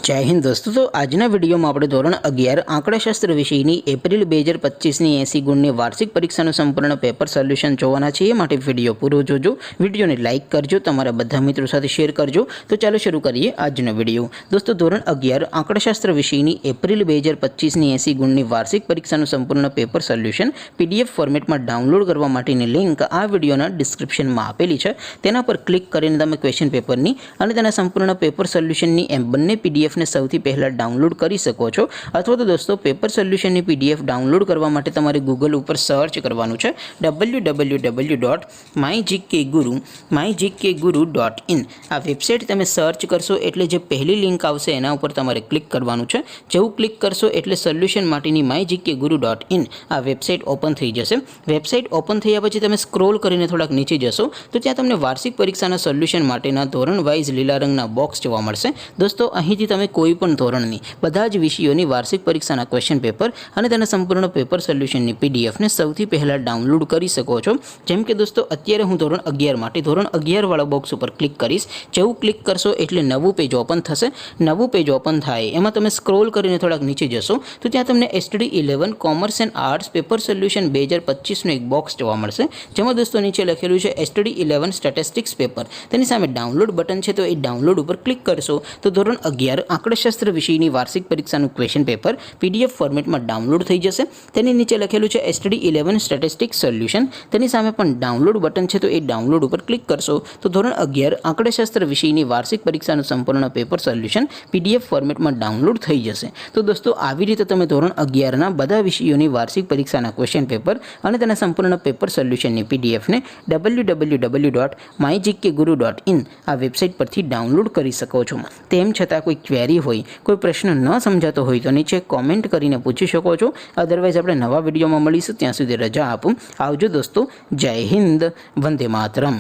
जय हिंद दोस्तों। तो आजना वीडियो में આપણે ધોરણ 11 આંકડાશાસ્ત્ર વિષયની એપ્રિલ 2025ની 80 ગુણની વાર્ષિક પરીક્ષાનું સંપૂર્ણ પેપર સોલ્યુશન જોવાના છે। એ માટે વિડિયો પૂરો જોજો, વિડિયોને લાઈક કરજો, તમારા બધા મિત્રો સાથે શેર કરજો। તો ચાલો શરૂ કરીએ આજનો વિડિયો। દોસ્તો ધોરણ 11 આંકડાશાસ્ત્ર વિષયની એપ્રિલ 2025ની 80 ગુણની વાર્ષિક પરીક્ષાનું સંપૂર્ણ પેપર સોલ્યુશન પીડીએફ ફોર્મેટમાં ડાઉનલોડ કરવા માટેની લિંક આ વિડિયોના ડિસ્ક્રિપ્શનમાં આપેલી છે। તેના પર ક્લિક કરીને તમે ક્વેશ્ચન પેપરની અને તેના સંપૂર્ણ પેપર સોલ્યુશનની એમ બંને પીડીએફ ने સૌથી પહેલા ડાઉનલોડ કરી શકો છો। અથવા તો દોસ્તો પેપર સોલ્યુશનની પીડીએફ ડાઉનલોડ કરવા માટે તમારે ગૂગલ ઉપર સર્ચ કરવાનું છે www.mygkguru.in। આ વેબસાઇટ તમે સર્ચ કરશો એટલે જે પહેલી લિંક આવશે એના ઉપર તમારે ક્લિક કરવાનું છે। જેવું ક્લિક કરશો એટલે સોલ્યુશન માટેની mygkguru.in આ વેબસાઇટ ઓપન થઈ જશે। વેબસાઇટ ઓપન થયા પછી તમે સ્ક્રોલ કરીને થોડાક નીચે જશો તો ત્યાં તમને વાર્ષિક પરીક્ષાના સોલ્યુશન માટેના ધોરણ વાઇઝ લીલા રંગના બોક્સ જોવા મળશે। દોસ્તો અહીંથી તમે कोईपण धोरणनी बधा ज विषयोनी वार्षिक परीक्षाना क्वेश्चन पेपर अने तेना संपूर्ण पेपर सोल्यूशननी पीडीएफ ने सौथी पहला डाउनलॉड करी सको छो। जेम के दोस्तों अत्यारे हूँ धोरण 11 माटे धोरण 11 वाळा बॉक्स पर क्लिक करीश। जेवुं क्लिक करशो एटले नवुं पेज ओपन थशे। नवुं पेज ओपन थाय एमां तमे स्क्रोल करीने थोड़ाक नीचे जशो तो त्यां तमने STD 11 commerce and arts paper solution 2025 नो एक बॉक्स जोवा मळशे। जेमां दोस्तों नीचे लखेलुं छे एसटीडी 11 स्टेटिस्टिक्स पेपर। तेनी सामे डाउनलॉड बटन छे तो ए डाउनलॉड पर क्लिक करशो तो धोरण 11 आंकड़ाशास्त्र विषयनी वार्षिक परीक्षाનું क्वेश्चन पेपर पीडीएफ फॉर्मेटમાં ડાઉનલોડ થઈ જશે। તેની નીચે લખેલું છે એસટીડી 11 સ્ટેટિસ્ટિક્સ સોલ્યુશન। તેની સામે પણ ડાઉનલોડ બટન છે તો એ ડાઉનલોડ ઉપર ક્લિક કરશો તો ધોરણ 11 આંકડાશાસ્ત્ર વિષયની વાર્ષિક પરીક્ષાનું સંપૂર્ણ પેપર સોલ્યુશન પીડીએફ ફોર્મેટમાં ડાઉનલોડ થઈ જશે। તો દોસ્તો આવી રીતે તમે ધોરણ 11 ના બધા વિષયોની વાર્ષિક પરીક્ષાના ક્વેશ્ચન પેપર અને તેના સંપૂર્ણ પેપર સોલ્યુશનની પીડીએફ ને www.mygkguru.in આ વેબસાઇટ પરથી ડાઉનલોડ કરી શકો છો। તેમ છતાં કોઈ ક્વેરી હોય, कोई प्रश्न न समझातो होय तो नीचे कॉमेंट करीने पूछी शको छो। अदरवाइज आपणे नवा विडियोमां मळीशुं, त्यां सुधी रजा आपो। आवजो दोस्तों। जय हिंद, वंदे मातरम।